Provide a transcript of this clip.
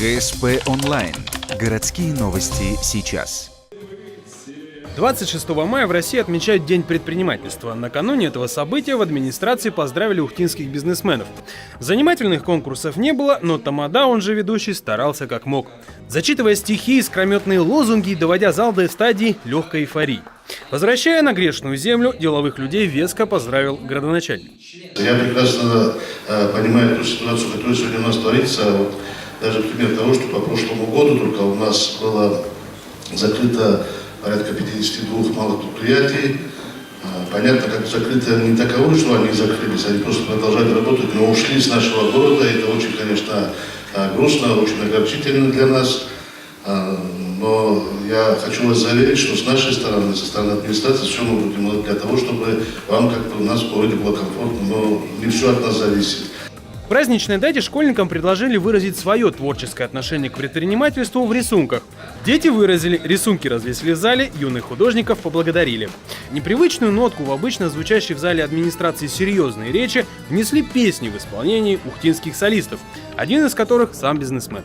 ГСП онлайн. Городские новости сейчас. 26 мая в России отмечают День предпринимательства. Накануне этого события в администрации поздравили ухтинских бизнесменов. Занимательных конкурсов не было, но Тамада, он же ведущий, старался как мог. Зачитывая стихи, искрометные лозунги, доводя зал до стадии легкой эйфории. Возвращая на грешную землю, деловых людей веско поздравил градоначальник. Я прекрасно понимаю ту ситуацию, которая сегодня у нас творится. Вот даже пример того, что по прошлому году только у нас было закрыто порядка 52 малых предприятий. Понятно, как закрыты не таковы, что они закрылись, они просто продолжали работать, но ушли с нашего города. Это очень, конечно, грустно, очень огорчительно для нас. Но я хочу вас заверить, что с нашей стороны, со стороны администрации, все мы будем делать для того, чтобы вам как-то у нас в городе было комфортно, но не все от нас зависит. В праздничной дате школьникам предложили выразить свое творческое отношение к предпринимательству в рисунках. Дети выразили, рисунки развесили в зале, юных художников поблагодарили. Непривычную нотку в обычно звучащей в зале администрации серьезные речи внесли песни в исполнении ухтинских солистов, один из которых сам бизнесмен.